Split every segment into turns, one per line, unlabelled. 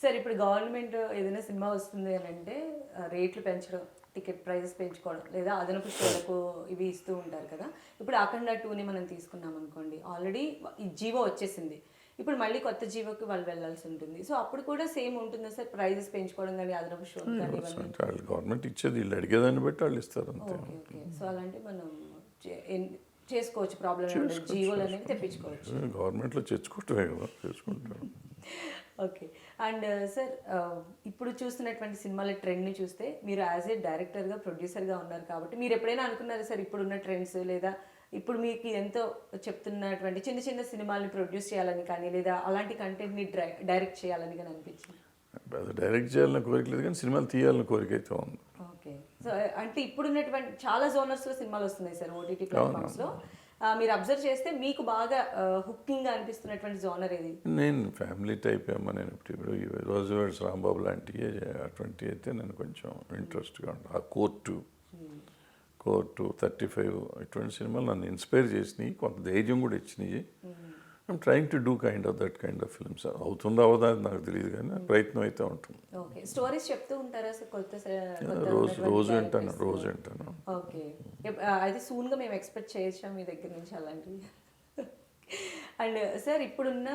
Sir ఇప్పుడు government ఏదైనా cinema వస్తుంది అని అంటే రేట్లు పెంచడం, టికెట్ ప్రైజెస్ పెంచుకోవడం, లేదా అదనపు షోలకు ఇవి ఇస్తూ ఉంటారు కదా. ఇప్పుడు అఖండ 2ని మనం తీసుకున్నాం అనుకోండి, ఆల్రెడీ ఈ జీవో వచ్చేసింది. ఇప్పుడు మళ్ళీ కొత్త జీవోకి వాళ్ళు వెళ్ళాల్సి ఉంటుంది. సో అప్పుడు కూడా సేమ్ ఉంటుందా సార్, ప్రైజెస్ పెంచుకోవడం కానీ అదనపు షోలు కానీ ఇవన్నీ?
వాళ్ళు గవర్నమెంట్ ఇచ్చేది వీళ్ళు అడిగేదాన్ని బట్టి వాళ్ళు ఇస్తారు అంతే.
Okay okay. సో అలాంటి మనం చేసుకోవచ్చు, ప్రాబ్లం ఉండదు, జీవోలు అనేవి తెప్పించుకోవచ్చు.
గవర్నమెంట్లో తెచ్చుకోవటమే కదా, చేసుకుంటాం.
ఓకే. అండ్ సార్ ఇప్పుడు చూస్తున్నటువంటి సినిమాల ట్రెండ్ని చూస్తే మీరు యాజ్ ఏ డైరెక్టర్గా, ప్రొడ్యూసర్గా ఉన్నారు కాబట్టి మీరు ఎప్పుడైనా అనుకున్నారా సార్ ఇప్పుడున్న ట్రెండ్స్ లేదా ఇప్పుడు మీకు ఎంతో చెప్తున్నటువంటి చిన్న చిన్న సినిమాల్ని ప్రొడ్యూస్ చేయాలని కానీ, లేదా అలాంటి కంటెంట్ని డైరెక్ట్ చేయాలని కానీ అనిపించింది?
అది డైరెక్ట్ చేయాలని కోరిక లేదు కానీ సినిమాలు తీయాలని కోరిక అయితే ఉంది.
ఓకే. సో అంటే ఇప్పుడున్నటువంటి చాలా జోనర్స్లో సినిమాలు వస్తున్నాయి సార్ ఓటీటీ ప్లాట్ఫామ్స్లో. మీరు అబ్జర్వ్ చేస్తే మీకు బాగా హుకింగ్గా అనిపిస్తున్నటువంటి జోనర్ ఏది?
నేను ఫ్యామిలీ టైప్ ఏమో. నేను ఇప్పుడు రోజు రాంబాబు లాంటివి అటువంటి అయితే నేను కొంచెం ఇంట్రెస్ట్గా ఉంటాను. ఆ కోర్టు 35 ఇటువంటి సినిమాలు నన్ను ఇన్స్పైర్ చేసినాయి, కొంత ధైర్యం కూడా ఇచ్చినాయి. I'm trying to do that kind of films. అవుతుందా అవుదా అది నాకు తెలియదు కానీ ప్రయత్నం అయితే ఉంటుంది.
ఓకే. స్టోరీస్ చెప్తూ ఉంటారా సార్ కొత్త?
రోజు వింటాను.
ఓకే. అది సూన్గా మేము ఎక్స్పెక్ట్ చేయొచ్చా మీ దగ్గర నుంచి అలాంటివి? అండ్ సార్ ఇప్పుడున్న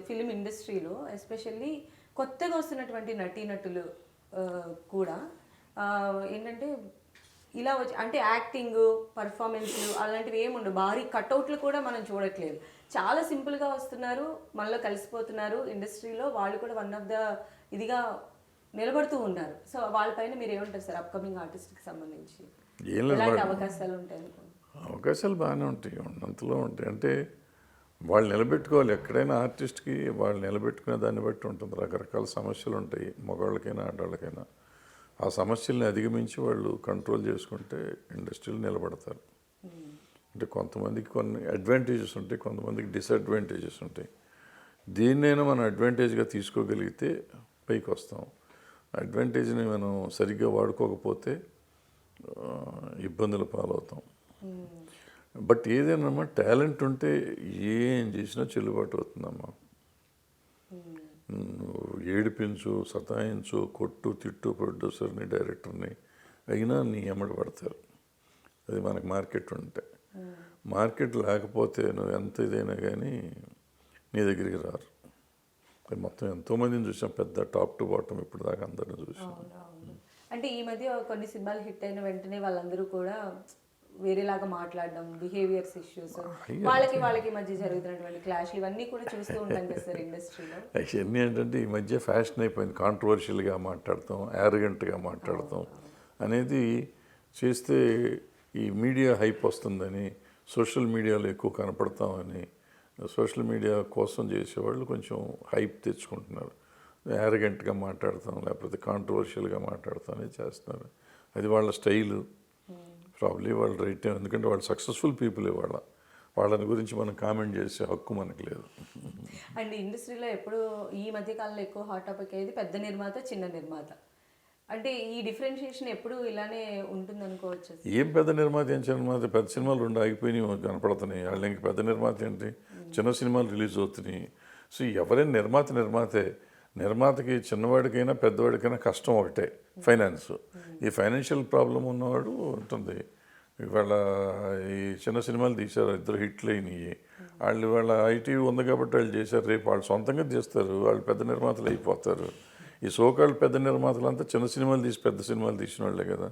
ఫిలిం ఇండస్ట్రీలో ఎస్పెషల్లీ కొత్తగా వస్తున్నటువంటి నటీనటులు కూడా ఏంటంటే ఇలా వచ్చి అంటే యాక్టింగ్, పర్ఫార్మెన్స్లు అలాంటివి ఏముండవు, భారీ కట్అవుట్లు కూడా మనం చూడట్లేదు. చాలా సింపుల్గా వస్తున్నారు, మనలో కలిసిపోతున్నారు ఇండస్ట్రీలో. వాళ్ళు కూడా వన్ ఆఫ్ ద ఇదిగా నిలబడుతూ ఉన్నారు. సో వాళ్ళపైన మీరు ఏమంటారు సార్ అప్కమింగ్ ఆర్టిస్ట్కి సంబంధించి? ఎలాంటి అవకాశాలు ఉంటాయి?
అవకాశాలు బాగానే ఉంటాయి, ఉన్నంతలో ఉంటాయి. అంటే వాళ్ళు నిలబెట్టుకోవాలి. ఎక్కడైనా ఆర్టిస్ట్కి వాళ్ళు నిలబెట్టుకునే దాన్ని బట్టి ఉంటుంది. రకరకాల సమస్యలు ఉంటాయి, మగవాళ్ళకైనా ఆడవాళ్ళకైనా. ఆ సమస్యల్ని అధిగమించి వాళ్ళు కంట్రోల్ చేసుకుంటే ఇండస్ట్రీలో నిలబడతారు. అంటే కొంతమందికి కొన్ని అడ్వాంటేజెస్ ఉంటాయి, కొంతమందికి డిసడ్వాంటేజెస్ ఉంటాయి. దీన్నైనా మనం అడ్వాంటేజ్గా తీసుకోగలిగితే పైకి వస్తాం. అడ్వాంటేజ్ని మనం సరిగ్గా వాడుకోకపోతే ఇబ్బందుల పాలవుతాం. బట్ ఏదైనా టాలెంట్ ఉంటే ఏం చేసినా చెల్లుబాటు అవుతుందమ్మా. ఏడిపించు, సతాయించు, కొట్టు, తిట్టు ప్రొడ్యూసర్ని, డైరెక్టర్ని, అయినా నీ ఎమ్మడి పడతారు. అది మనకు మార్కెట్ ఉంటే. మార్కెట్ లేకపోతే నువ్వు ఎంత ఇదైనా కానీ నీ దగ్గరికి రారు. మొత్తం ఎంతోమందిని చూసాం, పెద్ద టాప్ టు బాటమ్ ఇప్పుడు దాకా అందరిని చూసాం.
అంటే ఈ మధ్య కొన్ని సినిమాలు హిట్ అయిన వెంటనే వాళ్ళందరూ కూడా వేరేలాగా మాట్లాడడం, బిహేవియర్స్ ఇష్యూస్, వాళ్ళకి మధ్య జరుగుతున్నటువంటి క్లాష్లు, ఇవన్నీ కూడా చూస్తూ ఉంటాం కదా సార్ ఇండస్ట్రీలో.
ఇవన్నీ ఏంటంటే ఈ మధ్య ఫ్యాషన్ అయిపోయింది. కాంట్రవర్షియల్గా మాట్లాడతాం, యారగెంట్గా మాట్లాడతాం అనేది చేస్తే ఈ మీడియా హైప్ వస్తుందని, సోషల్ మీడియాలో ఎక్కువ కనపడతామని, సోషల్ మీడియా కోసం చేసేవాళ్ళు కొంచెం హైప్ తెచ్చుకుంటున్నారు. యారగెంట్గా మాట్లాడతాం, లేకపోతే కాంట్రవర్షియల్గా మాట్లాడతాం అనేది చేస్తున్నారు. అది వాళ్ళ స్టైలు. ప్రాబ్లీ వాళ్ళు రైట్, ఎందుకంటే వాళ్ళు సక్సెస్ఫుల్ పీపుల్. వాళ్ళని గురించి మనం కామెంట్ చేసే హక్కు మనకు లేదు.
అండ్ ఇండస్ట్రీలో ఎప్పుడు ఈ మధ్యకాలంలో ఎక్కువ హాట్ టాపిక్ అయ్యేది పెద్ద నిర్మాత, చిన్న నిర్మాత. అంటే ఈ డిఫరెన్షియేషన్ ఎప్పుడు ఇలానే ఉంటుంది అనుకోవచ్చు?
ఏం పెద్ద నిర్మాత, ఏం చిన్న నిర్మాత? పెద్ద సినిమాలు రెండు ఆగిపోయినాయి, కనపడుతున్నాయి. వాళ్ళు ఇంక పెద్ద నిర్మాత ఏంటి? చిన్న సినిమాలు రిలీజ్ అవుతున్నాయి. సో ఎవరైనా నిర్మాతే. నిర్మాతకి చిన్నవాడికైనా పెద్దవాడికైనా కష్టం ఒకటే, ఫైనాన్స్. ఈ ఫైనాన్షియల్ ప్రాబ్లం ఉన్నవాడు ఉంటుంది. ఇవాళ ఈ చిన్న సినిమాలు తీశారు, 2 హిట్లు అయినాయి. వాళ్ళ ఐటీ ఉంది కాబట్టి వాళ్ళు చేశారు. రేపు వాళ్ళు సొంతంగా తీస్తారు, వాళ్ళు పెద్ద నిర్మాతలు అయిపోతారు. ఈ సోకాళ్ళు పెద్ద నిర్మాతలంతా చిన్న సినిమాలు తీసి పెద్ద సినిమాలు తీసిన వాళ్ళే కదా.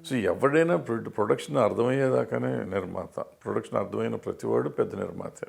సో ఎవడైనా ప్రొడక్షన్ అర్థమయ్యేదాకానే నిర్మాత. ప్రొడక్షన్ అర్థమైన ప్రతివాడు పెద్ద నిర్మాత.